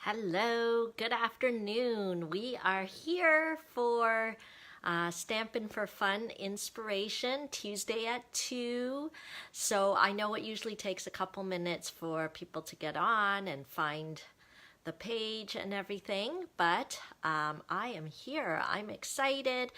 Hello, good afternoon. We are here for Stampin' for Fun Inspiration Tuesday at 2. So I know it usually takes a couple minutes for people to get on and find the page and everything, but I am here. I'm excited.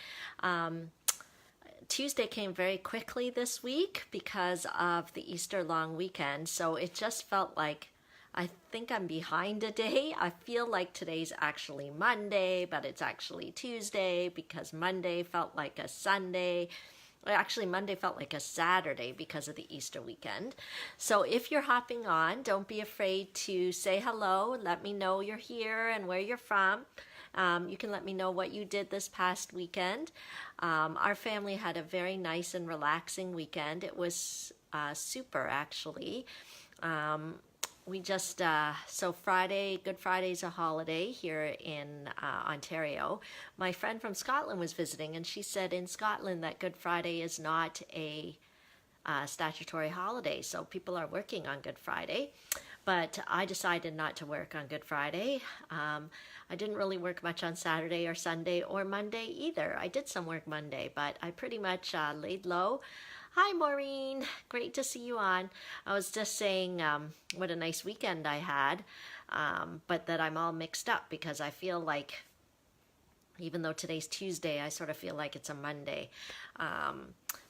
Tuesday came very quickly this week because of the Easter long weekend, so it just felt like I think I'm behind a day. I feel like today's actually Monday, but it's actually Tuesday because Monday felt like a Sunday. Actually, Monday felt like a Saturday because of the Easter weekend. So if you're hopping on, don't be afraid to say hello. Let me know you're here and where you're from. You can let me know what you did this past weekend. Our family had a very nice and relaxing weekend. It was super, actually. We just, so Friday, Good Friday's a holiday here in Ontario. My friend from Scotland was visiting, and she said in Scotland that Good Friday is not a statutory holiday, so people are working on Good Friday. But I decided not to work on Good Friday. I didn't really work much on Saturday or Sunday or Monday either. I did some work Monday, but I pretty much laid low. Hi, Maureen. Great to see you on. I was just saying what a nice weekend I had, but that I'm all mixed up because I feel like, even though today's Tuesday, I sort of feel like it's a Monday.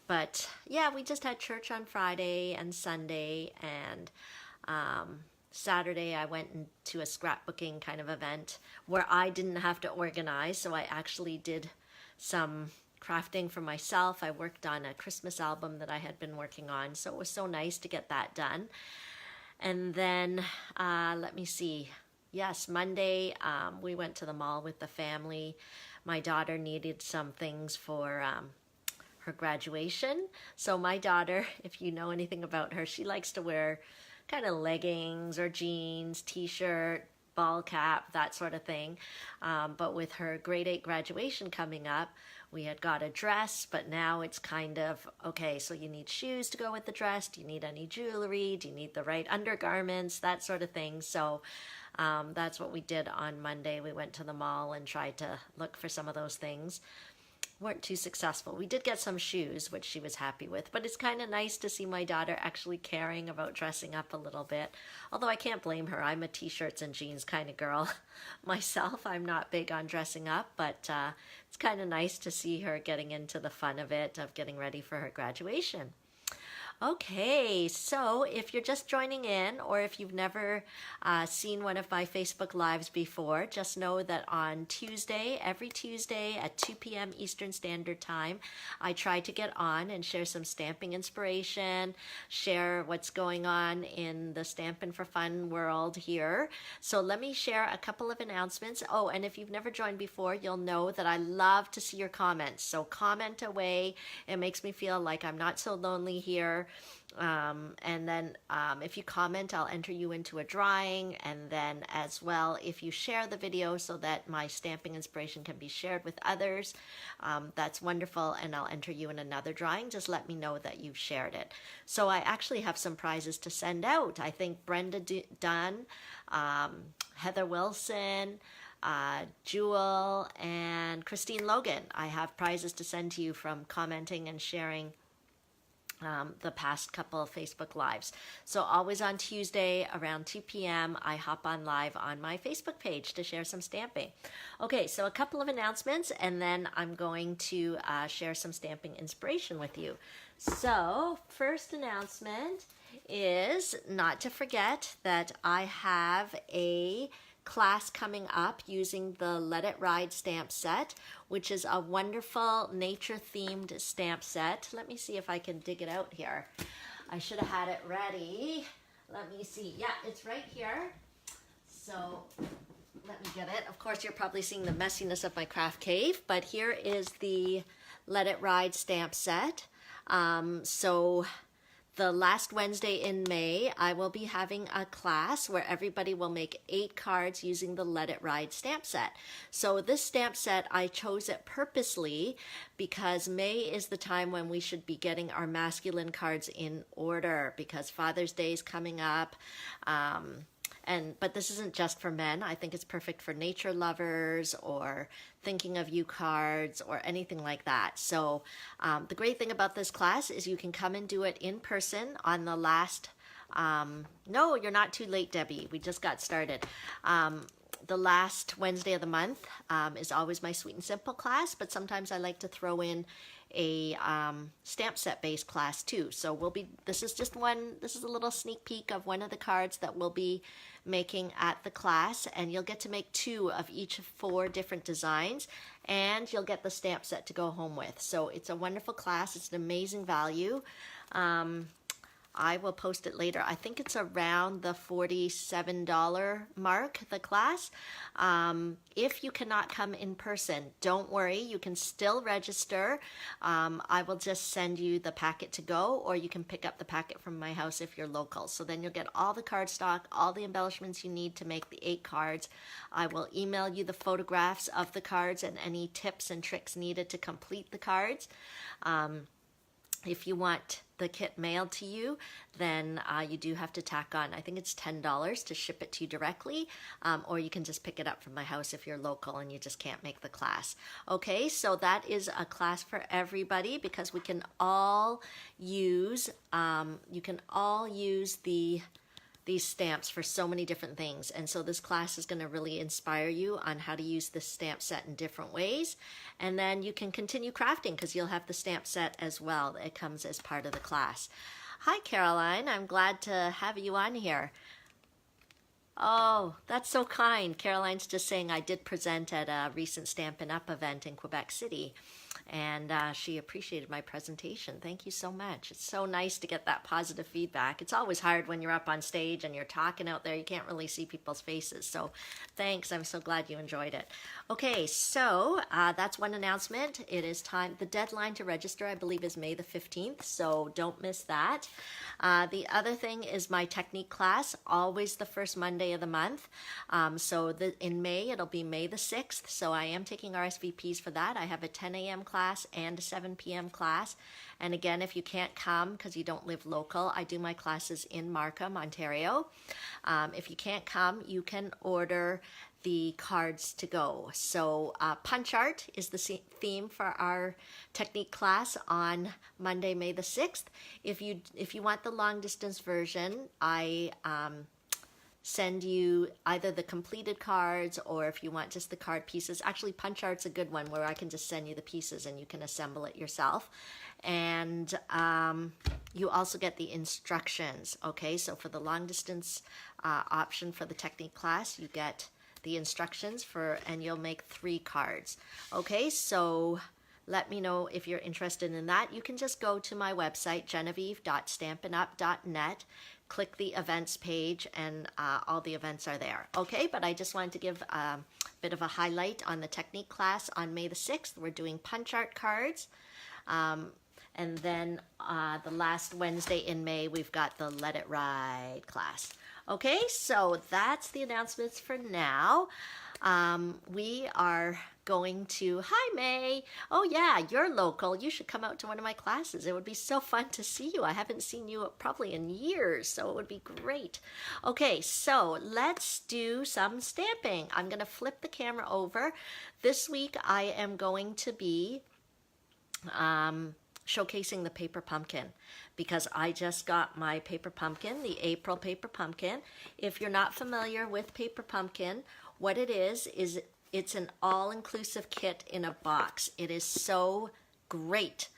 But yeah, we just had church on Friday and Sunday, and Saturday I went into a scrapbooking kind of event where I didn't have to organize, so I actually did some crafting for myself. I worked on a Christmas album that I had been working on, so it was so nice to get that done. And then let me see. Yes, Monday we went to the mall with the family. My daughter needed some things for her graduation. So my daughter, if you know anything about her, she likes to wear kind of leggings or jeans, t-shirt, ball cap, that sort of thing. But with her grade 8 graduation coming up, we had got a dress, but now it's kind of, okay, so you need shoes to go with the dress. Do you need any jewelry? Do you need the right undergarments? That sort of thing. So that's what we did on Monday. We went to the mall and tried to look for some of those things. Weren't too successful. We did get some shoes, which she was happy with, but it's kind of nice to see my daughter actually caring about dressing up a little bit. Although I can't blame her. I'm a t-shirts and jeans kind of girl myself. I'm not big on dressing up, but it's kind of nice to see her getting into the fun of it, of getting ready for her graduation. Okay, so if you're just joining in, or if you've never seen one of my Facebook Lives before, just know that on Tuesday, every Tuesday at 2 p.m. Eastern Standard Time, I try to get on and share some stamping inspiration, share what's going on in the Stampin' for Fun world here. So let me share a couple of announcements. Oh, and if you've never joined before, you'll know that I love to see your comments. So comment away. It makes me feel like I'm not so lonely here. And then if you comment, I'll enter you into a drawing. And then as well, if you share the video so that my stamping inspiration can be shared with others, that's wonderful. And I'll enter you in another drawing. Just let me know that you've shared it. So I actually have some prizes to send out. I think Brenda Dunn, Heather Wilson, Jewel, and Christine Logan. I have prizes to send to you from commenting and sharing the past couple of Facebook Lives. So always on Tuesday around 2 p.m. I hop on live on my Facebook page to share some stamping. Okay, so a couple of announcements, and then I'm going to share some stamping inspiration with you. So first announcement is not to forget that I have a class coming up using the Let It Ride stamp set, which is a wonderful nature-themed stamp set. Let me see if I can dig it out here. I should have had it ready. Let me see. Yeah, it's right here. So let me get it. Of course, you're probably seeing the messiness of my craft cave, but here is the Let It Ride stamp set. So the last Wednesday in May, I will be having a class where everybody will make 8 cards using the Let It Ride stamp set. So this stamp set, I chose it purposely because May is the time when we should be getting our masculine cards in order because Father's Day is coming up. but this isn't just for men. I think it's perfect for nature lovers or thinking of you cards or anything like that. So the great thing about this class is you can come and do it in person on the last, no, you're not too late, Debbie. We just got started. The last Wednesday of the month is always my Sweet and Simple class, but sometimes I like to throw in a stamp set based class too. So this is a little sneak peek of one of the cards that we'll be making at the class, and you'll get to make 2 of each of 4 different designs, and you'll get the stamp set to go home with. So it's a wonderful class. It's an amazing value. I will post it later. I think it's around the $47 mark, the class. If you cannot come in person, don't worry. You can still register. I will just send you the packet to go, or you can pick up the packet from my house if you're local. So then you'll get all the cardstock, all the embellishments you need to make the 8 cards. I will email you the photographs of the cards and any tips and tricks needed to complete the cards. If you want the kit mailed to you, then you do have to tack on, I think it's $10 to ship it to you directly, or you can just pick it up from my house if you're local and you just can't make the class. Okay, so that is a class for everybody because we can all use, these stamps for so many different things. And so this class is going to really inspire you on how to use this stamp set in different ways. And then you can continue crafting because you'll have the stamp set as well. It comes as part of the class. Hi, Caroline. I'm glad to have you on here. Oh, that's so kind. Caroline's just saying I did present at a recent Stampin' Up! Event in Quebec City. And she appreciated my presentation. Thank you so much. It's so nice to get that positive feedback. It's always hard when you're up on stage and you're talking out there. You can't really see people's faces. So thanks. I'm so glad you enjoyed it. Okay, so that's one announcement. It is time. The deadline to register, I believe, is May the 15th. So don't miss that. The other thing is my technique class, always the first Monday of the month. In May, it'll be May the 6th. So I am taking RSVPs for that. I have a 10 a.m. class and a 7 p.m. class. And again, if you can't come because you don't live local, I do my classes in Markham, Ontario. If you can't come, you can order the cards to go. So punch art is the theme for our technique class on Monday, May the 6th. If you want the long distance version, I send you either the completed cards or if you want just the card pieces. Actually, punch art's a good one where I can just send you the pieces and you can assemble it yourself. And you also get the instructions. Okay, so for the long distance option for the technique class, you get the instructions and you'll make 3 cards. Okay, so let me know if you're interested in that. You can just go to my website, genevieve.stampinup.net, click the events page, and all the events are there. Okay, but I just wanted to give a bit of a highlight on the technique class on May the 6th. We're doing punch art cards. And then the last Wednesday in May, we've got the Let It Ride class. Okay, so that's the announcements for now. We are going to, hi May. Oh yeah, you're local. You should come out to one of my classes. It would be so fun to see you. I haven't seen you probably in years, so it would be great. Okay, so let's do some stamping. I'm going to flip the camera over. This week I am going to be showcasing the paper pumpkin because I just got my paper pumpkin, the April paper pumpkin. If you're not familiar with paper pumpkin, what it is it's an all-inclusive kit in a box. It is so great,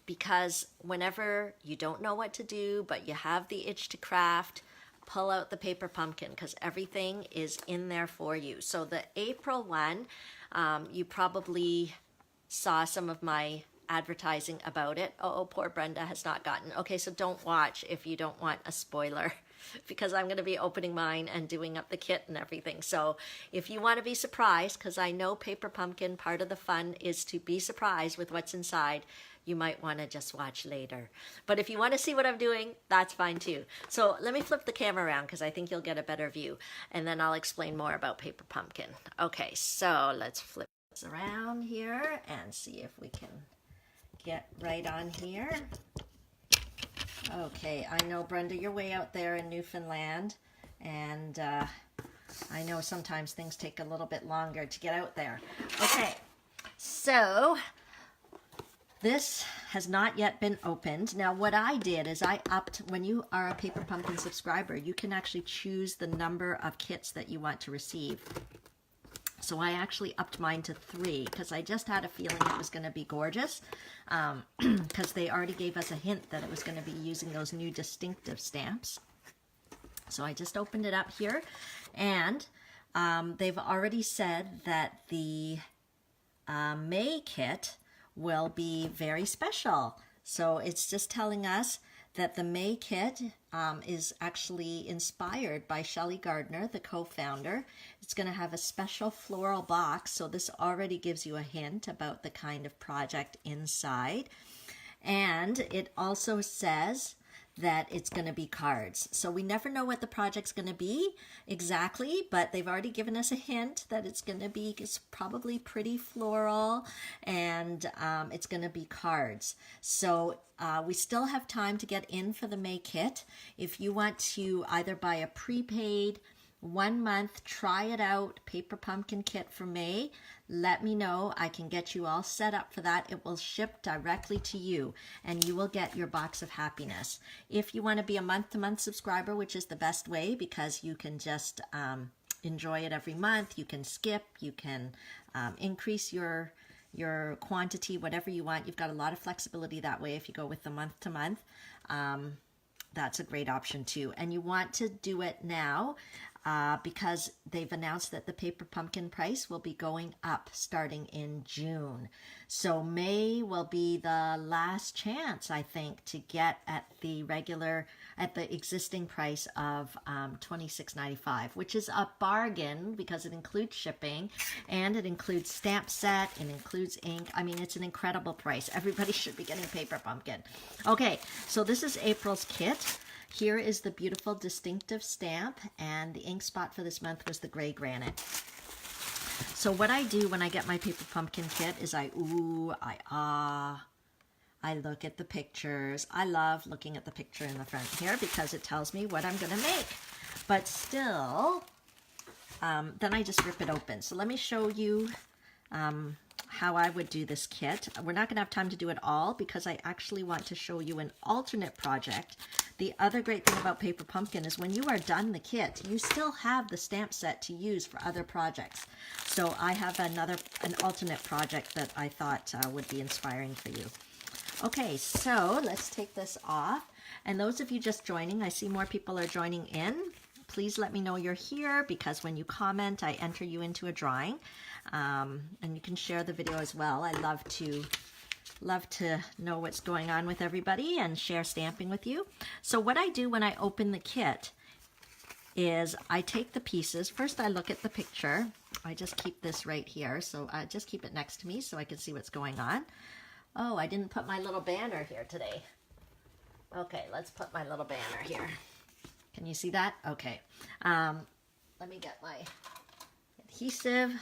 because whenever you don't know what to do, but you have the itch to craft, pull out the paper pumpkin because everything is in there for you. So the April one, you probably saw some of my advertising about it. Oh, poor Brenda has not gotten. Okay, so don't watch if you don't want a spoiler because I'm going to be opening mine and doing up the kit and everything. So if you want to be surprised, because I know paper pumpkin, part of the fun is to be surprised with what's inside, you might want to just watch later. But if you want to see what I'm doing, that's fine too. So let me flip the camera around because I think you'll get a better view, and then I'll explain more about paper pumpkin. Okay, so let's flip this around here and see if we can get right on here. Okay, I know, Brenda, you're way out there in Newfoundland, and I know sometimes things take a little bit longer to get out there. Okay, so this has not yet been opened. Now, what I did is I upped, when you are a Paper Pumpkin subscriber, you can actually choose the number of kits that you want to receive. So I actually upped mine to 3 because I just had a feeling it was going to be gorgeous, because they already gave us a hint that it was going to be using those new distinctive stamps. So I just opened it up here, and they've already said that the May kit will be very special. So it's just telling us that the May kit is actually inspired by Shelley Gardner, the co-founder. It's going to have a special floral box, so this already gives you a hint about the kind of project inside. And it also says that it's going to be cards. So we never know what the project's going to be exactly, but they've already given us a hint that it's going to be, it's probably pretty floral, and it's going to be cards. So we still have time to get in for the May kit. If you want to either buy a prepaid 1 month, try it out, Paper Pumpkin kit for May, let me know. I can get you all set up for that. It will ship directly to you, and you will get your box of happiness. If you want to be a month-to-month subscriber, which is the best way, because you can just enjoy it every month, you can skip, you can increase your quantity, whatever you want. You've got a lot of flexibility that way if you go with the month-to-month. That's a great option too. And you want to do it now because they've announced that the Paper Pumpkin price will be going up starting in June. So May will be the last chance, I think, to get at the existing price of $26.95, which is a bargain because it includes shipping and it includes stamp set, it includes ink. I mean, it's an incredible price. Everybody should be getting Paper Pumpkin. Okay, so this is April's kit. Here is the beautiful distinctive stamp, and the ink spot for this month was the gray granite. So what I do when I get my Paper Pumpkin kit is I ooh, I ah, I look at the pictures. I love looking at the picture in the front here because it tells me what I'm going to make. But still, then I just rip it open. So let me show you how I would do this kit. We're not going to have time to do it all because I actually want to show you an alternate project. The other great thing about Paper Pumpkin is when you are done the kit, you still have the stamp set to use for other projects. So I have an alternate project that I thought would be inspiring for you. Okay, so let's take this off. And those of you just joining, I see more people are joining in. Please let me know you're here because when you comment, I enter you into a drawing. And you can share the video as well. I love to know what's going on with everybody and share stamping with you. So what I do when I open the kit is I take the pieces. First I look at the picture. I just keep this right here. So I just keep it next to me so I can see what's going on. Oh, I didn't put my little banner here today. Okay, let's put my little banner here. Can you see that? Okay. Let me get my adhesive.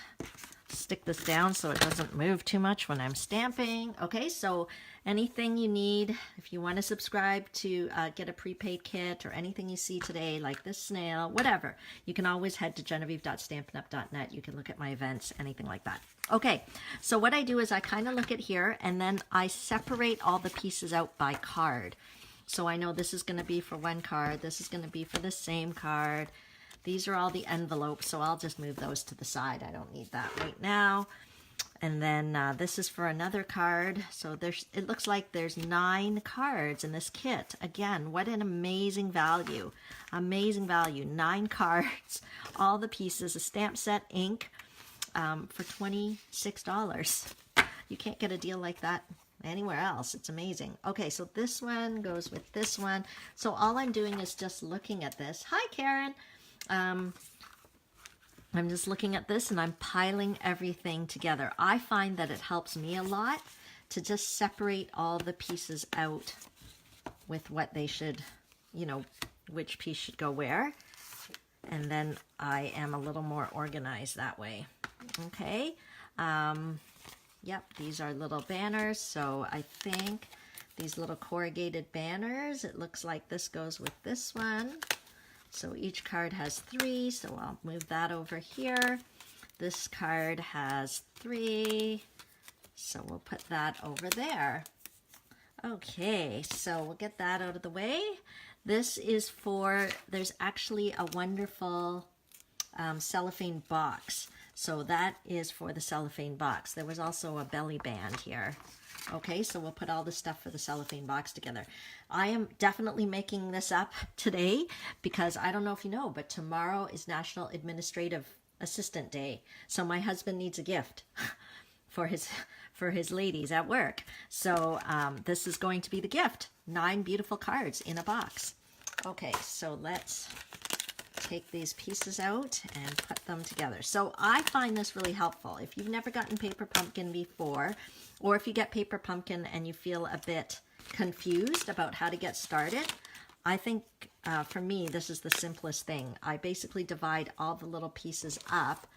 Stick this down so it doesn't move too much when I'm stamping. Okay, so anything you need, if you want to subscribe to get a prepaid kit or anything you see today, like this snail, whatever, you can always head to genevieve.stampinup.net. You can look at my events, anything like that. Okay, so what I do is I kind of look at here and then I separate all the pieces out by card. So I know this is going to be for one card, this is going to be for the same card. These are all the envelopes, so I'll just move those to the side. I don't need that right now. And then this is for another card. So it looks like there's 9 cards in this kit. Again, what an amazing value. Amazing value. 9 cards, all the pieces, a stamp set, ink, for $26. You can't get a deal like that anywhere else. It's amazing. Okay, so this one goes with this one. So all I'm doing is just looking at this. Hi, Karen. I'm just looking at this and I'm piling everything together. I find that it helps me a lot to just separate all the pieces out with what they should, which piece should go where. And then I am a little more organized that way. Okay. Yep, these are little banners. So I think these little corrugated banners. It looks like this goes with this one. So each card has 3, so I'll move that over here. This card has 3, so we'll put that over there. Okay, so we'll get that out of the way. This is for, there's actually a wonderful cellophane box. So that is for the cellophane box. There was also a belly band here. Okay, so we'll put all the stuff for the cellophane box together. I am definitely making this up today because I don't know if you know, but tomorrow is National Administrative Assistant Day. So my husband needs a gift for his ladies at work. So this is going to be the gift. 9 beautiful cards in a box. Okay, so let's take these pieces out and put them together. So I find this really helpful. If you've never gotten Paper Pumpkin before, or if you get Paper Pumpkin and you feel a bit confused about how to get started, I think for me this is the simplest thing. I basically divide all the little pieces up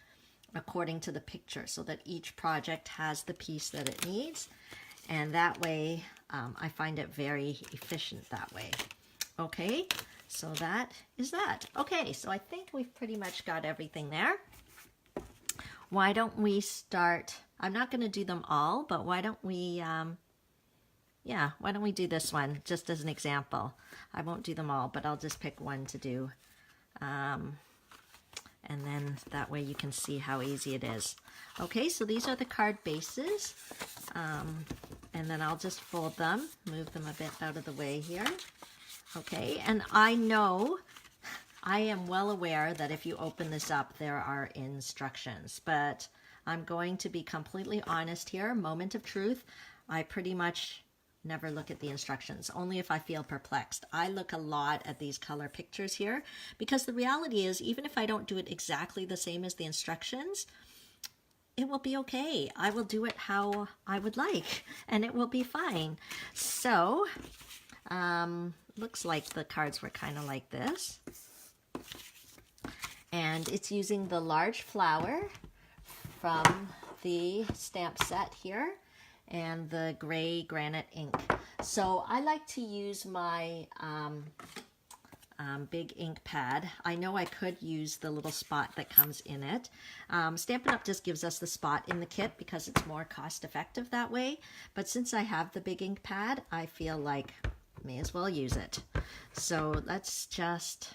according to the picture so that each project has the piece that it needs, and that way I find it very efficient that way. Okay, so that is that. Okay, so I think we've pretty much got everything there. Why don't we start? I'm not going to do them all, but why don't we, why don't we do this one just as an example? I won't do them all, but I'll just pick one to do. And then that way you can see how easy it is. Okay, so these are the card bases. And then I'll just fold them, move them a bit out of the way here. Okay, and I know, I am well aware that if you open this up, there are instructions, but I'm going to be completely honest here, moment of truth. I pretty much never look at the instructions, only if I feel perplexed. I look a lot at these color pictures here because the reality is, even if I don't do it exactly the same as the instructions, it will be okay. I will do it how I would like, and it will be fine. So, looks like the cards were kind of like this. And it's using the large flower from the stamp set here and the gray granite ink. So I like to use my big ink pad. I know I could use the little spot that comes in it. Stampin' Up! Just gives us the spot in the kit because it's more cost effective that way. But since I have the big ink pad, I feel like may as well use it. So let's just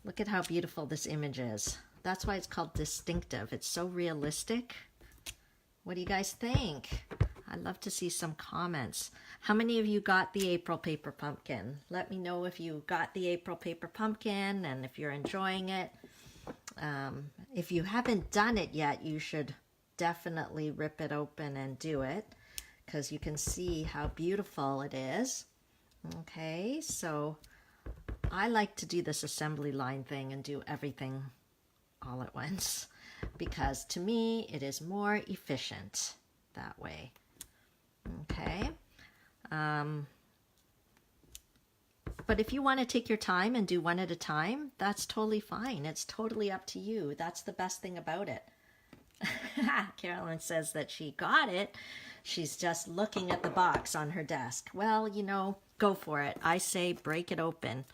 look at how beautiful this image is. That's why it's called distinctive. It's so realistic. What do you guys think? I'd love to see some comments. How many of you got the April Paper Pumpkin? Let me know if you got the April Paper Pumpkin and if you're enjoying it. If you haven't done it yet, you should definitely rip it open and do it because you can see how beautiful it is. Okay, so I like to do this assembly line thing and do everything all at once because to me it is more efficient that way. Okay, but if you want to take your time and do one at a time, that's totally fine. It's totally up to you. That's the best thing about it. Carolyn says that she got it. She's just looking at the box on her desk. Well, you know, go for it. I say break it open.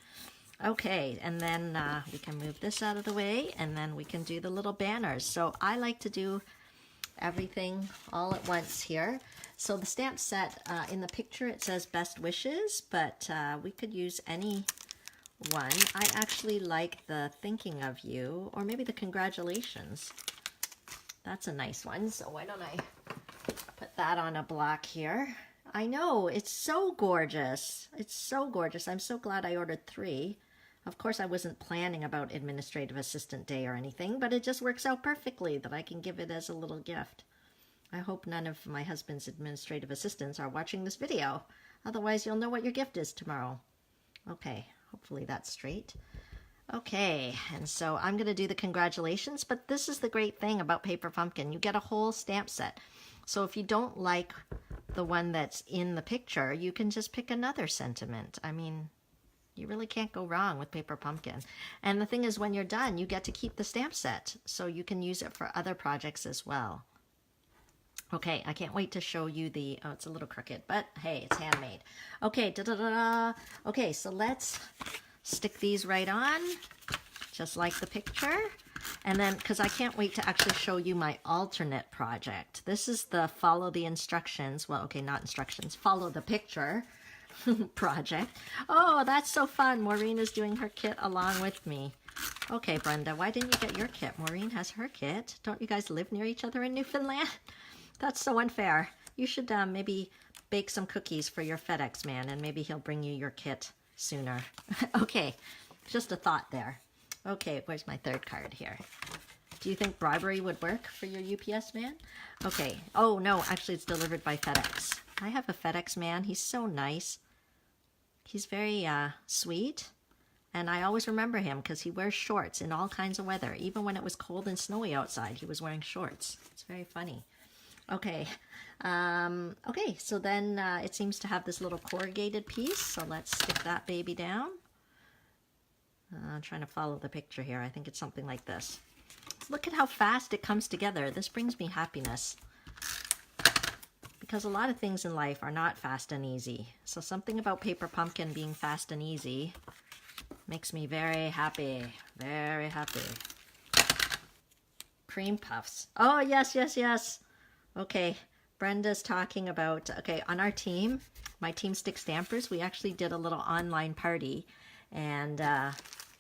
Okay, and then we can move this out of the way, and then we can do the little banners. So I like to do everything all at once here. So the stamp set, in the picture it says best wishes, but we could use any one. I actually like the thinking of you, or maybe the congratulations. That's a nice one, so why don't I put that on a block here. I know, it's so gorgeous. It's so gorgeous. I'm so glad I ordered 3. Of course, I wasn't planning about Administrative Assistant Day or anything, but it just works out perfectly that I can give it as a little gift. I hope none of my husband's administrative assistants are watching this video. Otherwise, you'll know what your gift is tomorrow. Okay, hopefully that's straight. Okay, and so I'm going to do the congratulations, but this is the great thing about Paper Pumpkin. You get a whole stamp set. So if you don't like the one that's in the picture, you can just pick another sentiment. I mean, you really can't go wrong with Paper Pumpkin. And the thing is, when you're done, you get to keep the stamp set, so you can use it for other projects as well. Okay, I can't wait to show you the, oh, it's a little crooked, but hey, it's handmade. Okay, da-da-da-da. Okay, so let's stick these right on, just like the picture. And then, because I can't wait to actually show you my alternate project. This is the follow the instructions, well, okay, not instructions, follow the picture project. Oh, that's so fun. Maureen is doing her kit along with me. Okay, Brenda, why didn't you get your kit? Maureen has her kit. Don't you guys live near each other in Newfoundland? That's so unfair. You should maybe bake some cookies for your FedEx man, and maybe he'll bring you your kit sooner. Okay, just a thought there. Okay, where's my third card here? Do you think bribery would work for your UPS man? Okay. Oh, no, actually it's delivered by FedEx. I have a FedEx man. He's so nice. He's very sweet. And I always remember him because he wears shorts in all kinds of weather. Even when it was cold and snowy outside, he was wearing shorts. It's very funny. Okay. Okay, so then it seems to have this little corrugated piece. So let's stick that baby down. I'm trying to follow the picture here. I think it's something like this. Look at how fast it comes together. This brings me happiness. Because a lot of things in life are not fast and easy. So something about Paper Pumpkin being fast and easy makes me very happy. Very happy. Cream puffs. Oh, yes, yes, yes. Okay, Brenda's talking about, okay, on our team, my Team Stick Stampers, we actually did a little online party. And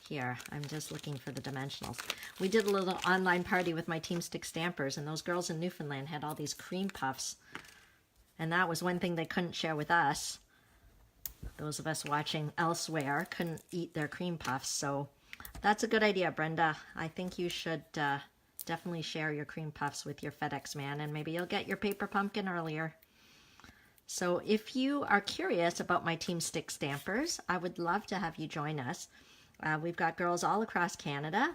here, I'm just looking for the dimensionals. We did a little online party with my Team Stick Stampers, and those girls in Newfoundland had all these cream puffs. And that was one thing they couldn't share with us. Those of us watching elsewhere couldn't eat their cream puffs. So that's a good idea, Brenda. I think you should definitely share your cream puffs with your FedEx man, and maybe you'll get your Paper Pumpkin earlier. So if you are curious about my Team Stick Stampers, I would love to have you join us. We've got girls all across Canada,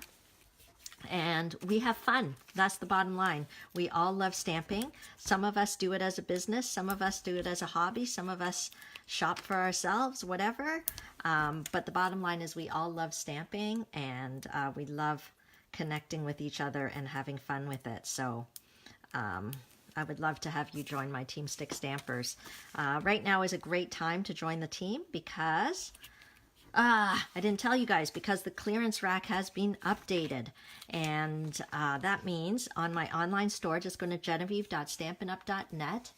and we have fun. That's the bottom line. We all love stamping. Some of us do it as a business. Some of us do it as a hobby. Some of us shop for ourselves, whatever. But the bottom line is we all love stamping, and we love connecting with each other and having fun with it. So I would love to have you join my Team Stick Stampers. Right now is a great time to join the team because, I didn't tell you guys, because the clearance rack has been updated. And that means on my online store, just go to genevieve.stampinup.net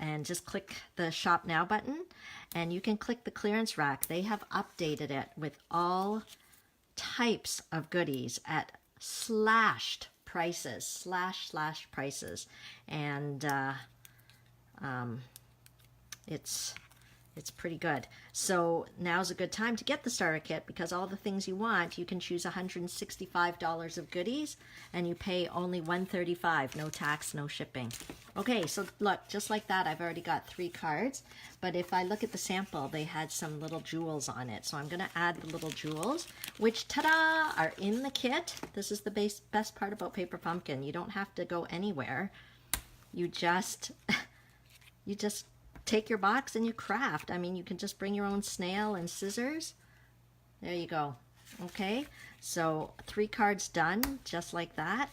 and just click the Shop Now button, and you can click the clearance rack. They have updated it with all types of goodies at slashed prices, slash prices, and it's pretty good. So now's a good time to get the starter kit, because all the things you want, you can choose $165 of goodies, and you pay only $135, no tax, no shipping. Okay, so look, just like that, I've already got 3 cards, but if I look at the sample, they had some little jewels on it. So I'm going to add the little jewels, which, ta-da, are in the kit. This is the best part about Paper Pumpkin. You don't have to go anywhere. You just take your box and you craft. I mean, you can just bring your own snail and scissors. There you go. Okay, so 3 cards done, just like that.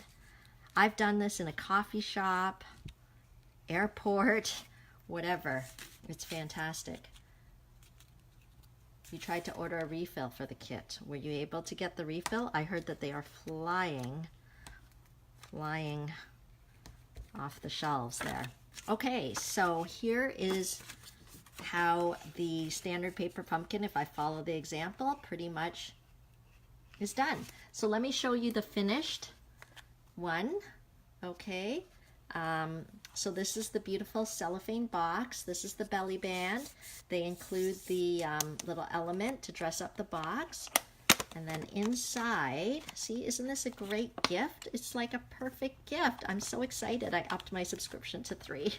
I've done this in a coffee shop, airport, whatever. It's fantastic. You tried to order a refill for the kit. Were you able to get the refill? I heard that they are flying off the shelves there. Okay, so here is how the standard Paper Pumpkin, if I follow the example, pretty much is done. So let me show you the finished one. Okay, so this is the beautiful cellophane box. This is the belly band. They include the little element to dress up the box. And then inside, see, isn't this a great gift? It's like a perfect gift. I'm so excited. I upped my subscription to 3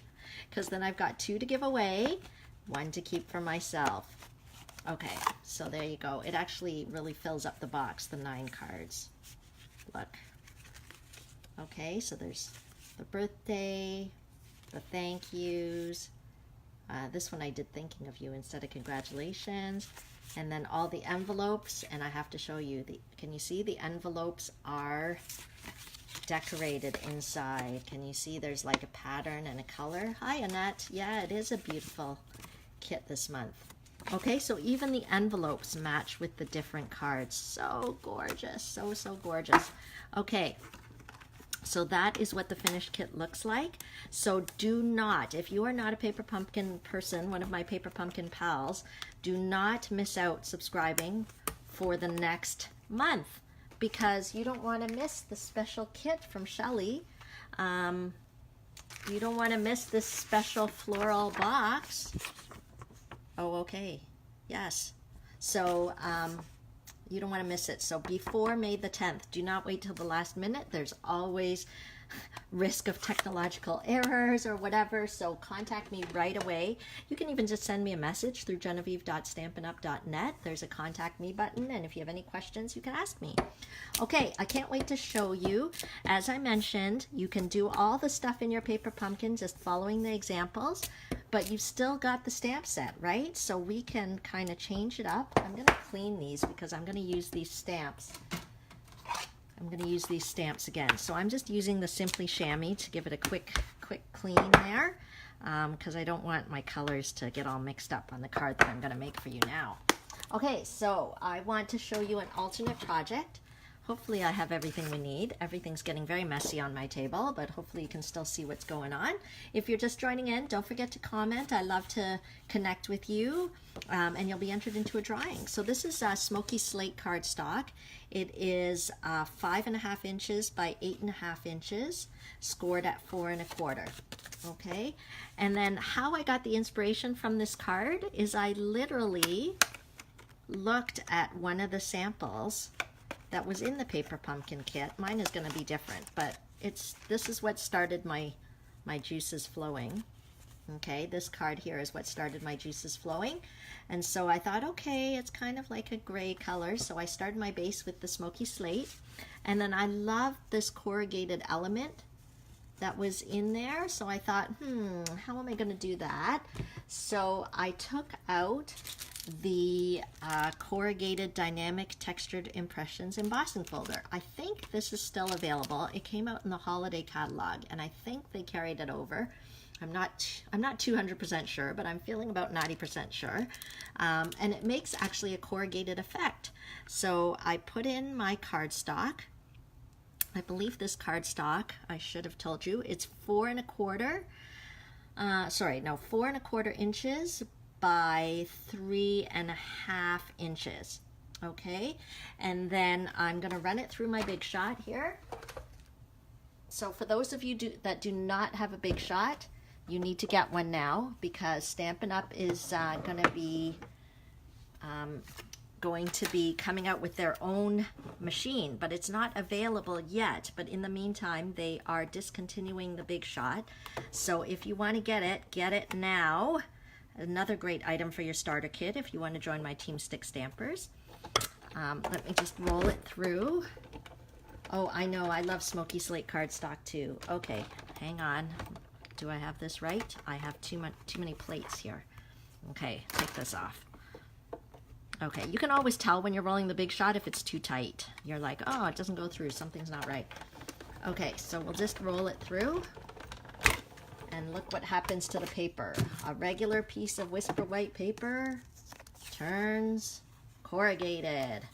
because then I've got 2 to give away, 1 to keep for myself. Okay, so there you go. It actually really fills up the box, the 9 cards. Look. Okay, so there's the birthday, the thank yous. This one I did thinking of you instead of congratulations. And then all the envelopes, and I have to show you, can you see the envelopes are decorated inside. Can you see there's like a pattern and a color? Hi, Annette. Yeah, it is a beautiful kit this month. Okay, so even the envelopes match with the different cards. So gorgeous, so, so gorgeous. Okay, so that is what the finished kit looks like. So do not, if you are not a Paper Pumpkin person, one of my Paper Pumpkin pals, do not miss out subscribing for the next month, because you don't want to miss the special kit from Shelly. You don't want to miss this special floral box. Oh, okay. Yes. So you don't want to miss it. So before May the 10th, do not wait till the last minute. There's always risk of technological errors or whatever, so contact me right away. You can even just send me a message through genevieve.stampinup.net. There's a contact me button, and if you have any questions, you can ask me. Okay, I can't wait to show you. As I mentioned, you can do all the stuff in your Paper Pumpkin just following the examples, but you've still got the stamp set, right? So we can kind of change it up. I'm going to clean these because I'm going to use these stamps. I'm going to use these stamps again. So I'm just using the Simply Chamois to give it a quick clean there, because I don't want my colors to get all mixed up on the card that I'm going to make for you now. Okay, so I want to show you an alternate project. Hopefully I have everything we need. Everything's getting very messy on my table, but hopefully you can still see what's going on. If you're just joining in, don't forget to comment. I love to connect with you, and you'll be entered into a drawing. So this is Smoky Slate cardstock. It is 5.5 inches by 8.5 inches, scored at 4 1/4. Okay, and then how I got the inspiration from this card is I literally looked at one of the samples that was in the Paper Pumpkin kit. Mine is going to be different, but this is what started my juices flowing. Okay, this card here is what started my juices flowing. And so I thought, okay, it's kind of like a gray color. So I started my base with the Smoky Slate. And then I loved this corrugated element that was in there. So I thought, how am I going to do that? So I took out the corrugated dynamic textured impressions embossing folder. I think this is still available. It came out in the holiday catalog, and I think they carried it over. I'm not 200% sure, but I'm feeling about 90% sure. And it makes actually a corrugated effect. So I put in my cardstock. I believe this cardstock, I should have told you, it's 4 1/4 inches by 3 1/2 inches. Okay, and then I'm going to run it through my Big Shot here. So for those of you that do not have a Big Shot, you need to get one now, because Stampin' Up! Is going to be coming out with their own machine, but it's not available yet. But in the meantime, they are discontinuing the Big Shot. So if you want to get it now. Another great item for your starter kit if you want to join my Team Stick Stampers. Let me just roll it through. Oh, I know, I love Smoky Slate cardstock too. Okay, hang on. Do I have this right? I have too many plates here. Okay, take this off. Okay, you can always tell when you're rolling the Big Shot if it's too tight. You're like, oh, it doesn't go through, something's not right. Okay, so we'll just roll it through. And look what happens to the paper. A regular piece of Whisper White paper turns corrugated.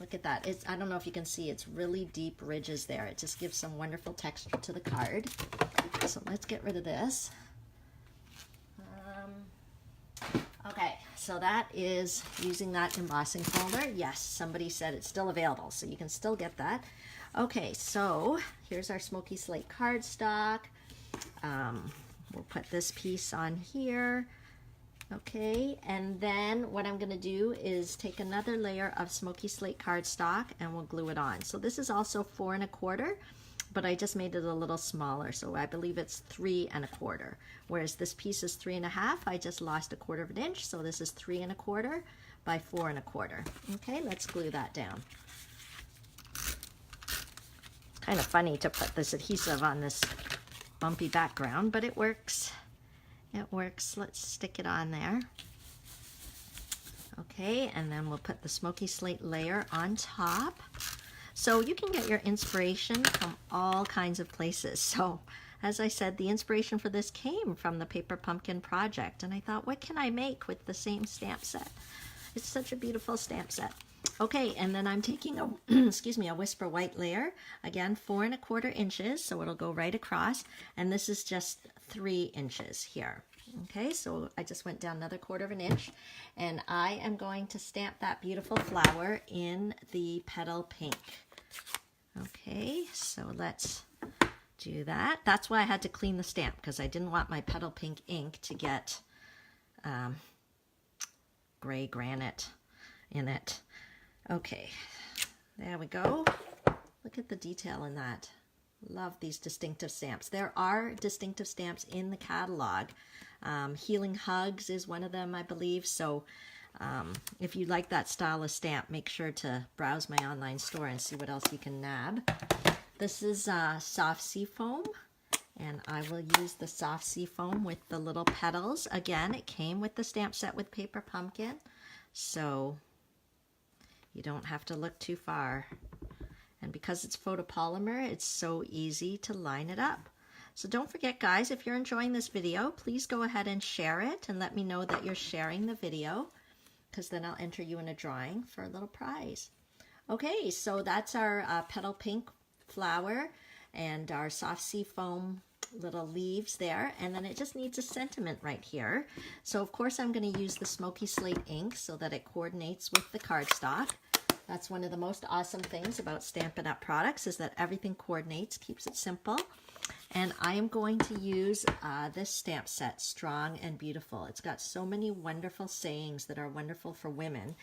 Look at that. I don't know if you can see, it's really deep ridges there. It just gives some wonderful texture to the card. So let's get rid of this. Okay, so that is using that embossing folder. Yes, somebody said it's still available, so you can still get that. Okay, so here's our Smoky Slate cardstock. We'll put this piece on here. Okay, and then what I'm going to do is take another layer of Smoky Slate cardstock and we'll glue it on. So this is also 4 1/4, but I just made it a little smaller, so I believe it's 3 1/4. Whereas this piece is 3 1/2. I just lost 1/4 of an inch, so this is 3 1/4 by 4 1/4. Okay, let's glue that down. It's kind of funny to put this adhesive on this bumpy background, but it works. It works. Let's stick it on there. Okay, and then we'll put the Smoky Slate layer on top. So you can get your inspiration from all kinds of places. So as I said, the inspiration for this came from the Paper Pumpkin project. And I thought, what can I make with the same stamp set? It's such a beautiful stamp set. Okay, and then I'm taking a, excuse me, a Whisper White layer. Again, 4 1/4 inches, so it'll go right across. And this is just 3 inches here. Okay, so I just went down another 1/4 inch. And I am going to stamp that beautiful flower in the petal pink. Okay, so let's do that. That's why I had to clean the stamp, because I didn't want my petal pink ink to get gray granite in it. Okay, there we go. Look at the detail in that. Love these distinctive stamps. There are distinctive stamps in the catalog. Healing Hugs is one of them, I believe. So if you like that style of stamp, make sure to browse my online store and see what else you can nab. This is soft sea foam, and I will use the soft sea foam with the little petals. Again, it came with the stamp set with Paper Pumpkin, so you don't have to look too far. And because it's photopolymer, it's so easy to line it up. So don't forget, guys, if you're enjoying this video, please go ahead and share it and let me know that you're sharing the video, because then I'll enter you in a drawing for a little prize. Okay, so that's our petal pink flower and our soft sea foam little leaves there, and then it just needs a sentiment right here. So of course I'm going to use the Smoky Slate ink so that it coordinates with the cardstock. That's one of the most awesome things about Stampin' Up! Products, is that everything coordinates, keeps it simple. And I am going to use this stamp set, Strong and Beautiful. It's got so many wonderful sayings that are wonderful for women.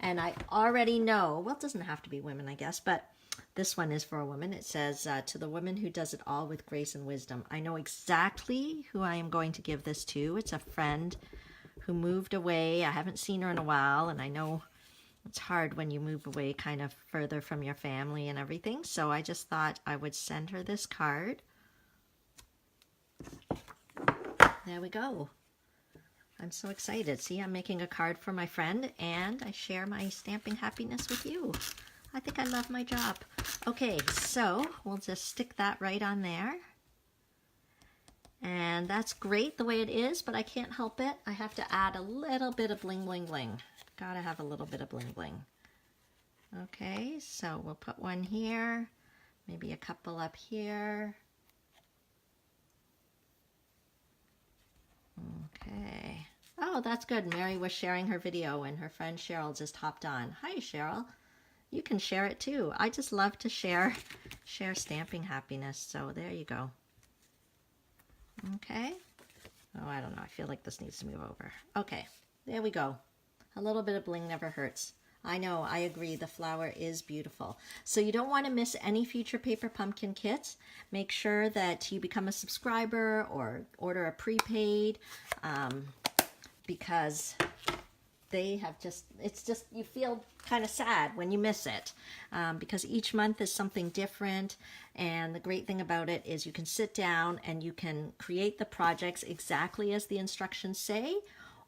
And I already know, well, it doesn't have to be women, I guess, but this one is for a woman. It says, to the woman who does it all with grace and wisdom. I know exactly who I am going to give this to. It's a friend who moved away. I haven't seen her in a while, and I know it's hard when you move away kind of further from your family and everything. So I just thought I would send her this card. There we go. I'm so excited. See, I'm making a card for my friend, and I share my stamping happiness with you. I think I love my job. Okay, so we'll just stick that right on there. And that's great the way it is, but I can't help it. I have to add a little bit of bling, bling, bling. Gotta have a little bit of bling, bling. Okay, so we'll put one here, maybe a couple up here. Okay. Oh, that's good. Mary was sharing her video and her friend Cheryl just hopped on. Hi, Cheryl. You can share it too. I just love to share stamping happiness. So there you go. Okay. Oh, I don't know. I feel like this needs to move over. Okay. There we go. A little bit of bling never hurts. I know, I agree, the flower is beautiful. So you don't want to miss any future Paper Pumpkin kits. Make sure that you become a subscriber or order a prepaid, because they have just, it's just, you feel kind of sad when you miss it, because each month is something different. And the great thing about it is you can sit down and you can create the projects exactly as the instructions say.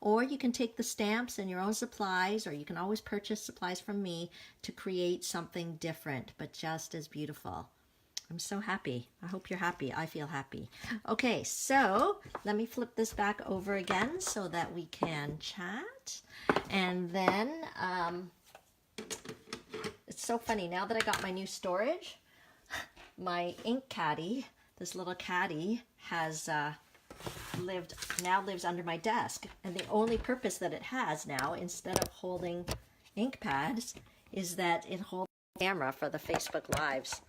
Or you can take the stamps and your own supplies, or you can always purchase supplies from me to create something different, but just as beautiful. I'm so happy. I hope you're happy. I feel happy. Okay, so let me flip this back over again so that we can chat. And then, it's so funny, now that I got my new storage, my ink caddy, this little caddy, has now lives under my desk, and the only purpose that it has now, instead of holding ink pads, is that it holds the camera for the Facebook Lives.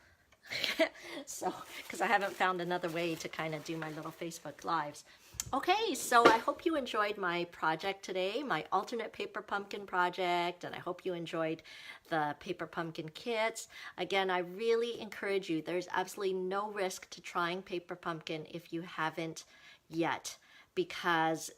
So, because I haven't found another way to kind of do my little Facebook Lives. Okay, so I hope you enjoyed my project today, my alternate Paper Pumpkin project, and I hope you enjoyed the Paper Pumpkin kits. Again, I really encourage you, there's absolutely no risk to trying Paper Pumpkin if you haven't yet, because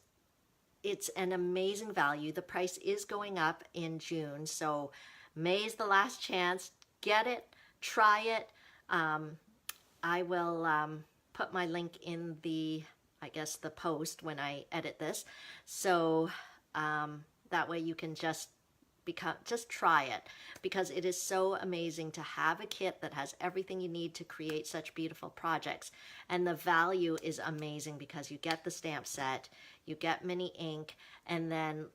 it's an amazing value. The price is going up in June, so May is the last chance. Get it, try it. I will put my link in the, I guess, the post when I edit this, so that way you can just just try it, because it is so amazing to have a kit that has everything you need to create such beautiful projects. And the value is amazing because you get the stamp set, you get mini ink, and then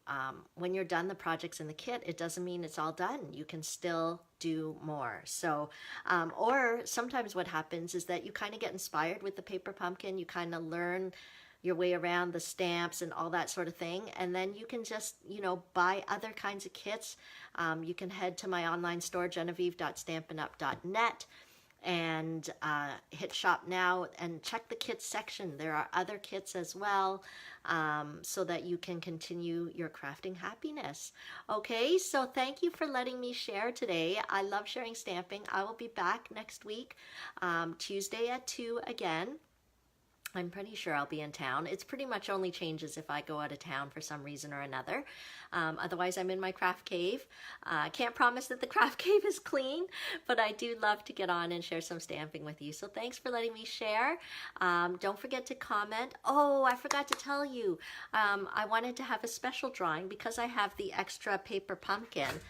when you're done the projects in the kit, it doesn't mean it's all done. You can still do more. So, or sometimes what happens is that you kind of get inspired with the paper pumpkin, you kind of learn your way around the stamps and all that sort of thing, and then you can just, you know, buy other kinds of kits. You can head to my online store, genevieve.stampinup.net, and hit shop now and check the kits section. There are other kits as well, so that you can continue your crafting happiness. Okay, so thank you for letting me share today. I love sharing stamping. I will be back next week, Tuesday at 2 again. I'm pretty sure I'll be in town. It's pretty much only changes if I go out of town for some reason or another. Otherwise, I'm in my craft cave. Can't promise that the craft cave is clean, but I do love to get on and share some stamping with you. So thanks for letting me share. Don't forget to comment. Oh, I forgot to tell you. I wanted to have a special drawing because I have the extra paper pumpkin.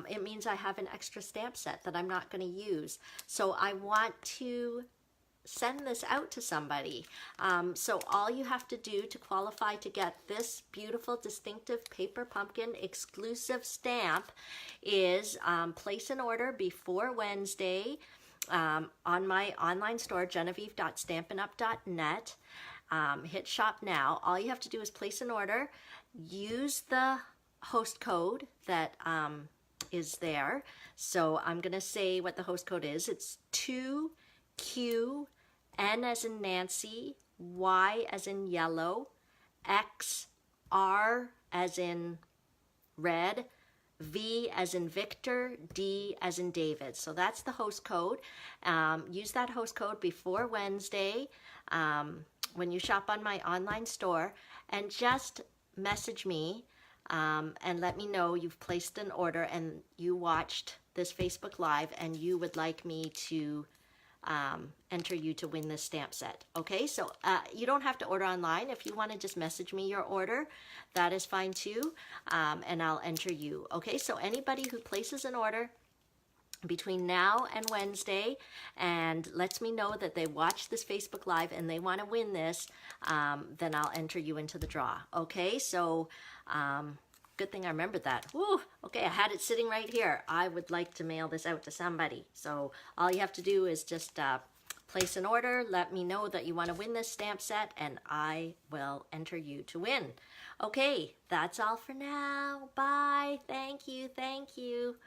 It means I have an extra stamp set that I'm not going to use. So I want to send this out to somebody. So all you have to do to qualify to get this beautiful distinctive paper pumpkin exclusive stamp is place an order before Wednesday on my online store, genevieve.stampinup.net. Hit shop now. All you have to do is place an order, use the host code that is there. So I'm going to say what the host code is. It's 2Q N as in Nancy, Y as in yellow, X, R as in red, V as in Victor, D as in David. So that's the host code. Use that host code before Wednesday when you shop on my online store, and just message me and let me know you've placed an order and you watched this Facebook Live and you would like me to enter you to win this stamp set. Okay, so you don't have to order online. If you want to just message me your order, that is fine too, and I'll enter you. Okay, so anybody who places an order between now and Wednesday and lets me know that they watched this Facebook Live and they want to win this, then I'll enter you into the draw. Okay, so good thing I remembered that. Woo, okay, I had it sitting right here. I would like to mail this out to somebody. So all you have to do is just place an order, let me know that you want to win this stamp set, and I will enter you to win. Okay, that's all for now. Bye. Thank you. Thank you.